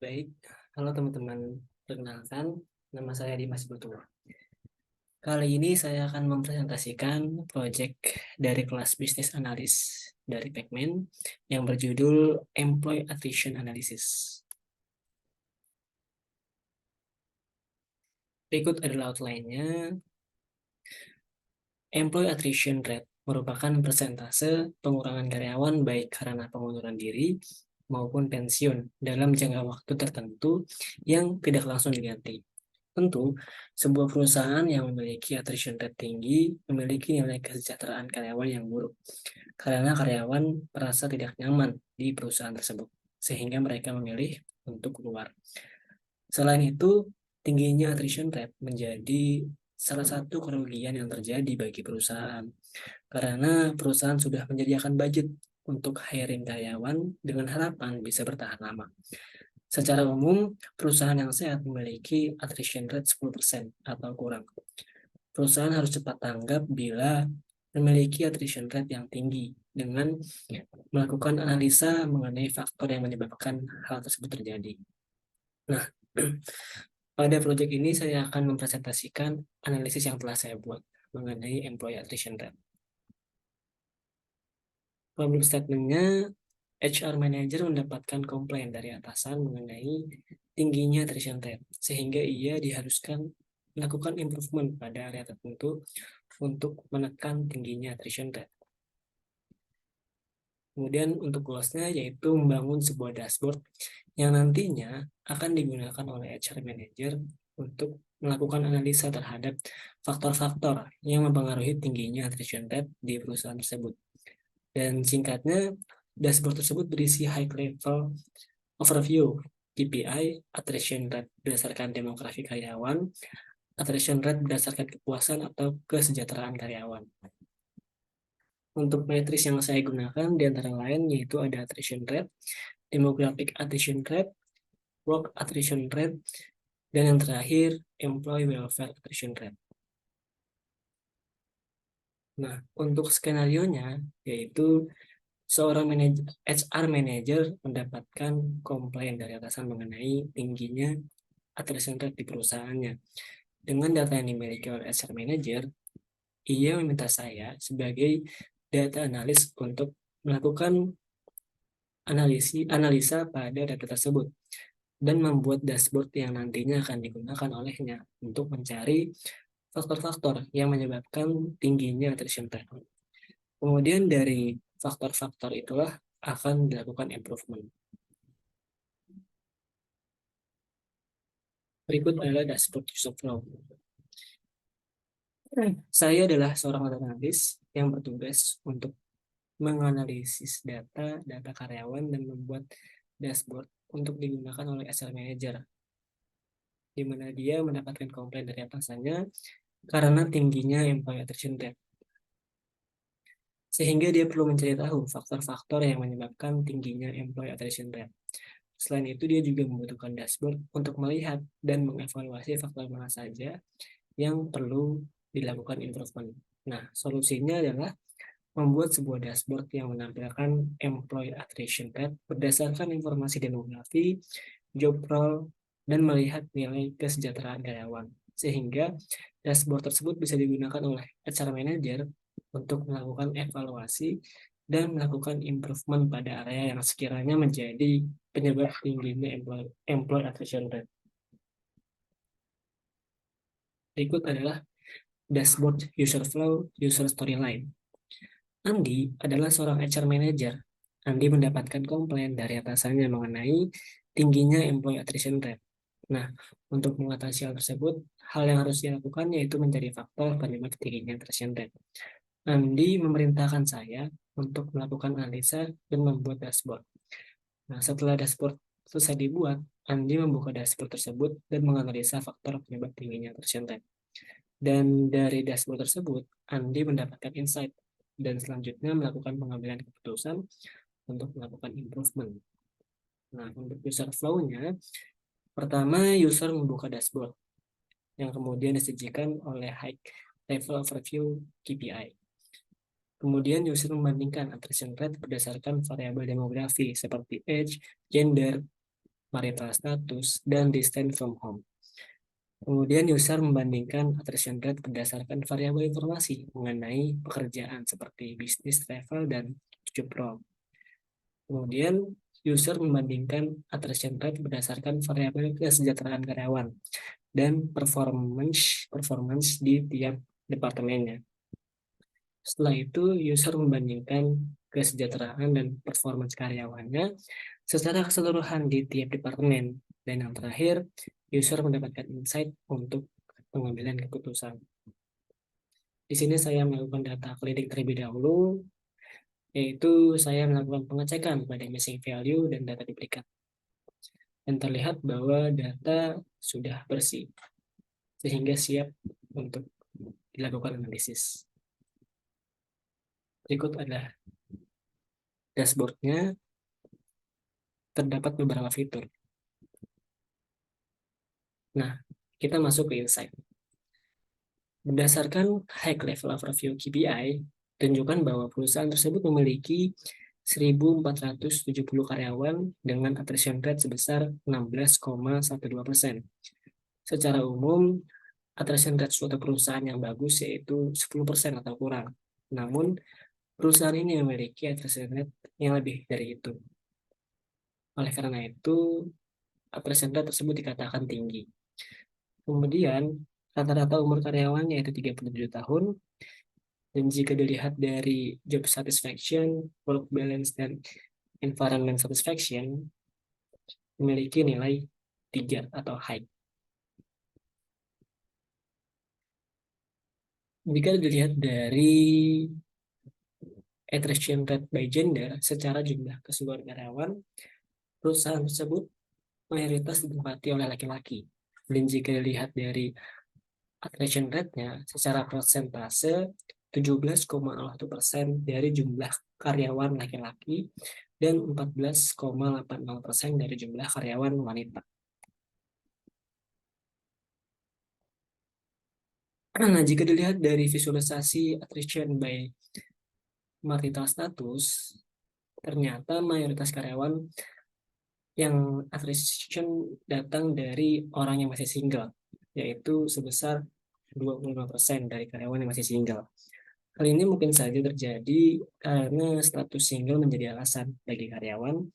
Baik, halo teman-teman. Perkenalkan, nama saya Dimas Butuh. Kali ini saya akan mempresentasikan proyek dari kelas bisnis analis dari Pacman yang berjudul Employee Attrition Analysis. Berikut adalah outline-nya. Employee Attrition Rate merupakan persentase pengurangan karyawan baik karena pengunduran diri maupun pensiun dalam jangka waktu tertentu yang tidak langsung diganti. Tentu, sebuah perusahaan yang memiliki attrition rate tinggi memiliki nilai kesejahteraan karyawan yang buruk, karena karyawan merasa tidak nyaman di perusahaan tersebut, sehingga mereka memilih untuk keluar. Selain itu, tingginya attrition rate menjadi salah satu kerugian yang terjadi bagi perusahaan, karena perusahaan sudah menyediakan budget untuk hiring karyawan dengan harapan bisa bertahan lama. Secara umum, perusahaan yang sehat memiliki attrition rate 10% atau kurang. Perusahaan harus cepat tanggap bila memiliki attrition rate yang tinggi dengan melakukan analisa mengenai faktor yang menyebabkan hal tersebut terjadi. Nah, pada proyek ini saya akan mempresentasikan analisis yang telah saya buat mengenai employee attrition rate. Problem statement-nya, HR manager mendapatkan komplain dari atasan mengenai tingginya attrition rate, sehingga ia diharuskan melakukan improvement pada area tertentu untuk menekan tingginya attrition rate. Kemudian untuk goals-nya yaitu membangun sebuah dashboard yang nantinya akan digunakan oleh HR manager untuk melakukan analisa terhadap faktor-faktor yang mempengaruhi tingginya attrition rate di perusahaan tersebut. Dan singkatnya, dashboard tersebut berisi high level overview, KPI, attrition rate berdasarkan demografi karyawan, attrition rate berdasarkan kepuasan atau kesejahteraan karyawan. Untuk matriks yang saya gunakan di antara lain yaitu ada attrition rate, demographic attrition rate, work attrition rate, dan yang terakhir employee welfare attrition rate. Nah, untuk skenario-nya yaitu seorang HR manager mendapatkan komplain dari atasan mengenai tingginya attrition rate di perusahaannya. Dengan data yang dimiliki oleh HR manager, ia meminta saya sebagai data analis untuk melakukan analisa pada data tersebut dan membuat dashboard yang nantinya akan digunakan olehnya untuk mencari faktor-faktor yang menyebabkan tingginya attrition rate. Kemudian dari faktor-faktor itulah akan dilakukan improvement. Berikut adalah dashboard user flow. Saya adalah seorang analis yang bertugas untuk menganalisis data karyawan dan membuat dashboard untuk digunakan oleh HR manager, di mana dia mendapatkan komplain dari atasannya karena tingginya employee attrition rate. Sehingga dia perlu mencari tahu faktor-faktor yang menyebabkan tingginya employee attrition rate. Selain itu, dia juga membutuhkan dashboard untuk melihat dan mengevaluasi faktor mana saja yang perlu dilakukan improvement. Nah, solusinya adalah membuat sebuah dashboard yang menampilkan employee attrition rate berdasarkan informasi demografi, job role, dan melihat nilai kesejahteraan karyawan. Sehingga dashboard tersebut bisa digunakan oleh HR manager untuk melakukan evaluasi dan melakukan improvement pada area yang sekiranya menjadi penyebab tingginya employee attrition rate. Berikut adalah dashboard user flow, user storyline. Andi adalah seorang HR manager. Andi mendapatkan komplain dari atasannya mengenai tingginya employee attrition rate. Nah, untuk mengatasi hal tersebut, hal yang harus dilakukan yaitu mencari faktor penyebab tingginya attrition rate. Andi memerintahkan saya untuk melakukan analisa dan membuat dashboard. Nah, setelah dashboard selesai dibuat, Andi membuka dashboard tersebut dan menganalisa faktor penyebab tingginya attrition rate. Dan dari dashboard tersebut, Andi mendapatkan insight dan selanjutnya melakukan pengambilan keputusan untuk melakukan improvement. Nah, untuk user flow-nya, pertama user membuka dashboard yang kemudian disajikan oleh high level overview KPI. Kemudian user membandingkan attrition rate berdasarkan variabel demografi seperti age, gender, marital status, dan distance from home. Kemudian user membandingkan attrition rate berdasarkan variabel informasi mengenai pekerjaan seperti bisnis, travel, dan job role. Kemudian user membandingkan attrition rate berdasarkan variabel kesejahteraan karyawan dan performance di tiap departemennya. Setelah itu, user membandingkan kesejahteraan dan performance karyawannya secara keseluruhan di tiap departemen. Dan yang terakhir, user mendapatkan insight untuk pengambilan keputusan. Di sini saya melakukan data cleaning terlebih dahulu, yaitu saya melakukan pengecekan pada missing value dan data duplikat. Dan terlihat bahwa data sudah bersih, sehingga siap untuk dilakukan analisis. Berikut adalah dashboard-nya, terdapat beberapa fitur. Nah, kita masuk ke insight. Berdasarkan high level overview KPI, tunjukkan bahwa perusahaan tersebut memiliki 1.470 karyawan dengan attrition rate sebesar 16,12%. Secara umum, attrition rate suatu perusahaan yang bagus yaitu 10% atau kurang. Namun, perusahaan ini memiliki attrition rate yang lebih dari itu. Oleh karena itu, attrition rate tersebut dikatakan tinggi. Kemudian, rata-rata umur karyawan yaitu 37 tahun, dan jika dilihat dari job satisfaction, work balance, dan environment satisfaction, memiliki nilai 3 atau high. Jika dilihat dari attrition rate by gender secara jumlah keseluruhan karyawan, perusahaan tersebut mayoritas ditempati oleh laki-laki. Dan jika dilihat dari attrition rate-nya secara persentase, 17,1% dari jumlah karyawan laki-laki dan 14,80% dari jumlah karyawan wanita. Nah, jika dilihat dari visualisasi attrition by marital status, ternyata mayoritas karyawan yang attrition datang dari orang yang masih single, yaitu sebesar 25% dari karyawan yang masih single. Hal ini mungkin saja terjadi karena status single menjadi alasan bagi karyawan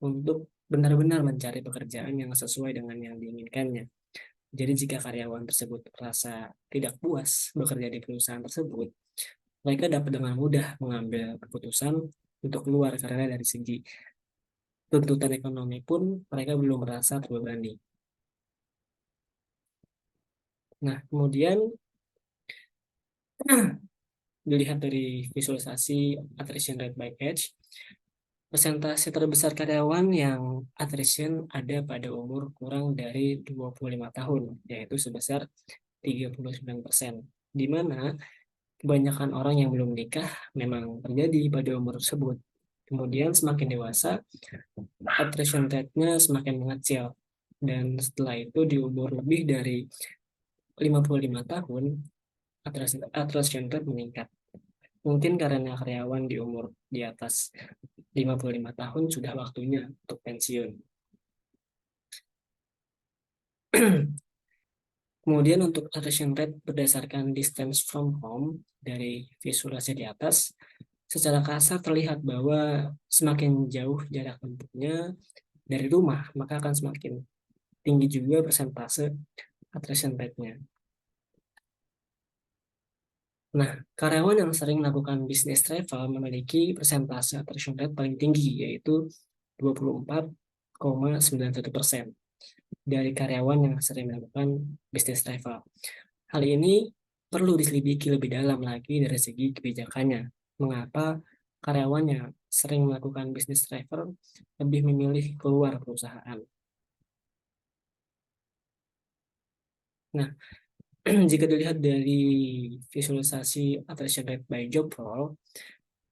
untuk benar-benar mencari pekerjaan yang sesuai dengan yang diinginkannya. Jadi jika karyawan tersebut merasa tidak puas bekerja di perusahaan tersebut, mereka dapat dengan mudah mengambil keputusan untuk keluar karena dari segi tuntutan ekonomi pun mereka belum merasa terbebani. Nah, kemudian dilihat dari visualisasi attrition rate by age, persentase terbesar karyawan yang attrition ada pada umur kurang dari 25 tahun, yaitu sebesar 39%, di mana kebanyakan orang yang belum menikah memang terjadi pada umur tersebut. Kemudian semakin dewasa, attrition rate-nya semakin mengecil. Dan setelah itu di umur lebih dari 55 tahun, attrition rate meningkat. Mungkin karena karyawan di umur di atas 55 tahun sudah waktunya untuk pensiun. Kemudian untuk attrition rate berdasarkan distance from home dari visualisasi di atas, secara kasar terlihat bahwa semakin jauh jarak tempuhnya dari rumah, maka akan semakin tinggi juga persentase attrition rate-nya. Nah, karyawan yang sering melakukan bisnis travel memiliki persentase attrition rate paling tinggi, yaitu 24,91% dari karyawan yang sering melakukan bisnis travel. Hal ini perlu diselidiki lebih dalam lagi dari segi kebijakannya. Mengapa karyawan yang sering melakukan bisnis travel lebih memilih keluar perusahaan? Nah, jika dilihat dari visualisasi attrition rate by job role,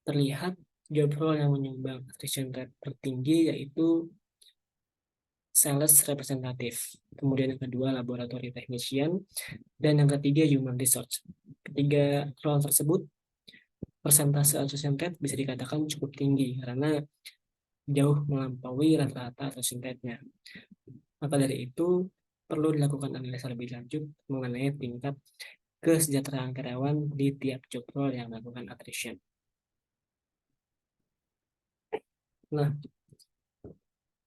terlihat job role yang menyumbang attrition rate tertinggi yaitu sales representative, kemudian yang kedua laboratory technician, dan yang ketiga human resource. Ketiga role tersebut persentase attrition rate bisa dikatakan cukup tinggi karena jauh melampaui rata-rata attrition rate-nya. Maka dari itu, perlu dilakukan analisa lebih lanjut mengenai tingkat kesejahteraan karyawan di tiap job role yang melakukan attrition. Nah,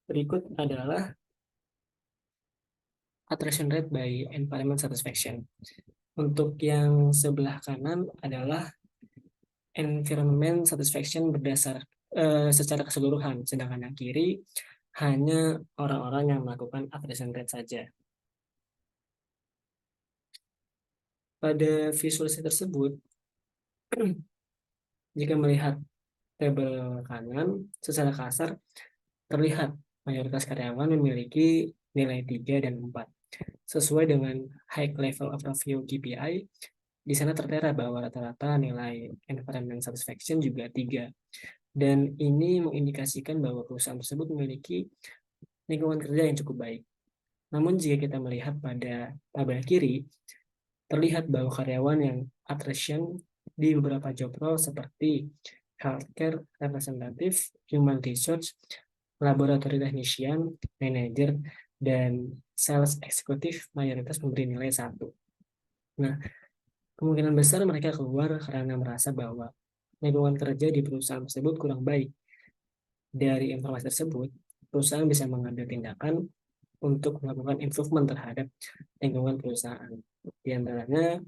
berikut adalah attrition rate by environment satisfaction. Untuk yang sebelah kanan adalah environment satisfaction secara keseluruhan, sedangkan yang kiri hanya orang-orang yang melakukan attrition rate saja. Pada visualisasi tersebut, jika melihat tabel kanan, secara kasar terlihat mayoritas karyawan memiliki nilai 3 dan 4. Sesuai dengan High Level of Review KPI, di sana tertera bahwa rata-rata nilai environment satisfaction juga 3. Dan ini mengindikasikan bahwa perusahaan tersebut memiliki lingkungan kerja yang cukup baik. Namun jika kita melihat pada tabel kiri, terlihat bahwa karyawan yang attrition di beberapa job role seperti healthcare representative, human resource, laboratory technician, manager, dan sales executive mayoritas memberi nilai 1. Nah, kemungkinan besar mereka keluar karena merasa bahwa lingkungan kerja di perusahaan tersebut kurang baik. Dari informasi tersebut, perusahaan bisa mengambil tindakan untuk melakukan improvement terhadap lingkungan perusahaan. Di antaranya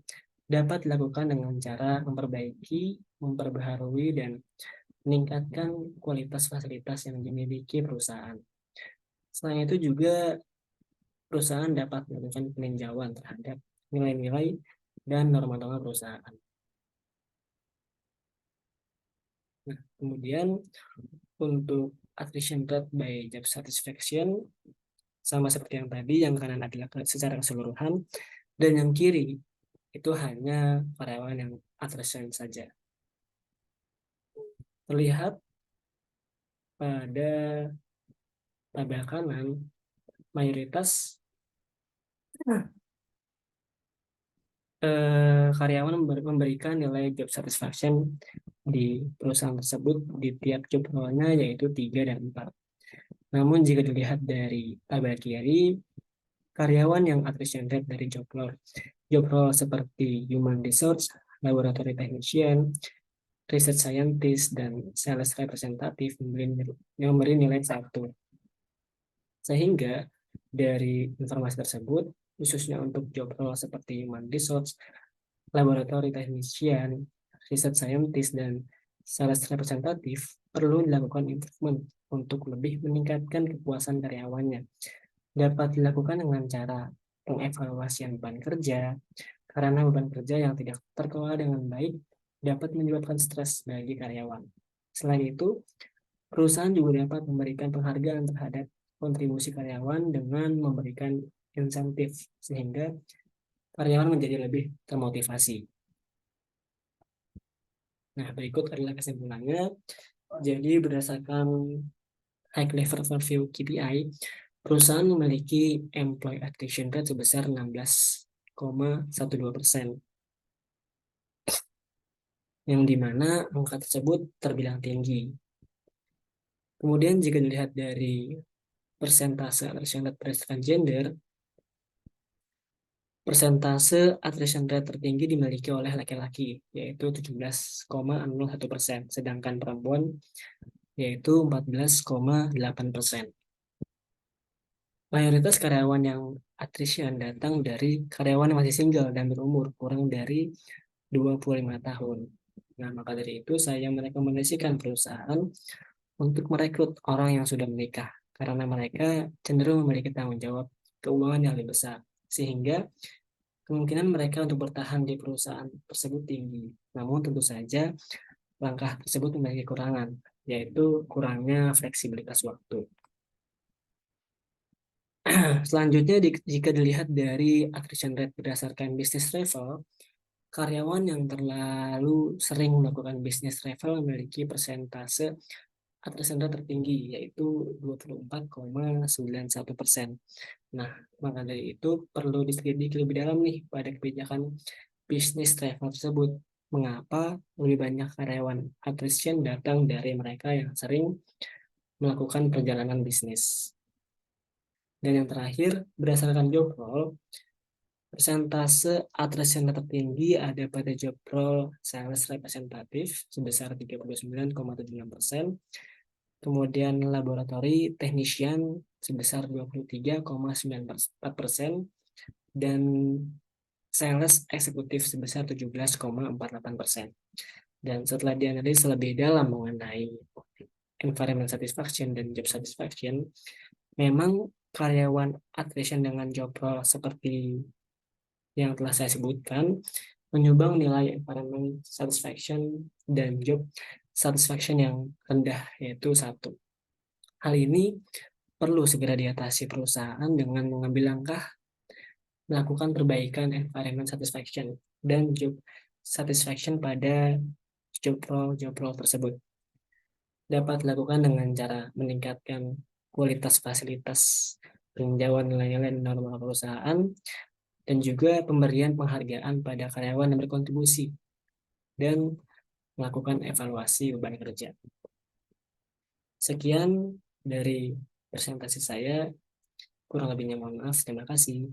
dapat dilakukan dengan cara memperbaiki, memperbaharui, dan meningkatkan kualitas fasilitas yang dimiliki perusahaan. Selain itu juga perusahaan dapat melakukan peninjauan terhadap nilai-nilai dan norma-norma perusahaan. Nah, kemudian untuk attrition rate by job satisfaction sama seperti yang tadi, yang kanan adalah secara keseluruhan dan yang kiri itu hanya karyawan yang attrition saja. Terlihat pada tabel kanan mayoritas karyawan memberikan nilai job satisfaction di perusahaan tersebut di tiap job role-nya yaitu 3 dan 4. Namun jika dilihat dari tabel kiri, karyawan yang attrition rate dari job role seperti human resource, laboratory technician, research scientist, dan sales representative memberi nilai 1. Sehingga dari informasi tersebut, khususnya untuk job role seperti human resource, laboratory technician, research scientist, dan sales representative perlu dilakukan improvement untuk lebih meningkatkan kepuasan karyawannya. Dapat dilakukan dengan cara pengevaluasian beban kerja, karena beban kerja yang tidak terkelola dengan baik dapat menyebabkan stres bagi karyawan. Selain itu, perusahaan juga dapat memberikan penghargaan terhadap kontribusi karyawan dengan memberikan insentif, sehingga karyawan menjadi lebih termotivasi. Nah, berikut adalah kesimpulannya. Jadi, berdasarkan High Level Review KPI, perusahaan memiliki employee attrition rate sebesar 16,12%, yang dimana angka tersebut terbilang tinggi. Kemudian jika dilihat dari persentase attrition rate berdasarkan gender, persentase attrition rate tertinggi dimiliki oleh laki-laki, yaitu 17,01%, sedangkan perempuan yaitu 14,8%. Mayoritas karyawan yang attrition datang dari karyawan yang masih single dan berumur kurang dari 25 tahun. Nah, maka dari itu saya merekomendasikan perusahaan untuk merekrut orang yang sudah menikah, karena mereka cenderung memiliki tanggung jawab keuangan yang lebih besar, sehingga kemungkinan mereka untuk bertahan di perusahaan tersebut tinggi. Namun tentu saja langkah tersebut memiliki kekurangan, yaitu kurangnya fleksibilitas waktu. Selanjutnya, jika dilihat dari attrition rate berdasarkan business level, karyawan yang terlalu sering melakukan business travel memiliki persentase attrition rate tertinggi, yaitu 24,91%. Nah, maka dari itu perlu diselidiki lebih dalam nih pada kebijakan bisnis travel tersebut. Mengapa lebih banyak karyawan attrition datang dari mereka yang sering melakukan perjalanan bisnis. Dan yang terakhir, berdasarkan job role, persentase attrition tertinggi ada pada job role sales representatif sebesar 39,76%, kemudian laboratori technician sebesar 23,94%, dan sales eksekutif sebesar 17,48%. Dan setelah dianalisis lebih dalam mengenai environment satisfaction dan job satisfaction, memang karyawan attrition dengan job role seperti yang telah saya sebutkan menyumbang nilai environment satisfaction dan job satisfaction yang rendah, yaitu 1. Hal ini perlu segera diatasi perusahaan dengan mengambil langkah melakukan perbaikan environment satisfaction dan job satisfaction pada job role tersebut. Dapat dilakukan dengan cara meningkatkan kualitas fasilitas, peninjauan nilai-nilai normal perusahaan, dan juga pemberian penghargaan pada karyawan yang berkontribusi, dan melakukan evaluasi beban kerja. Sekian dari presentasi saya, kurang lebihnya mohon maaf, terima kasih.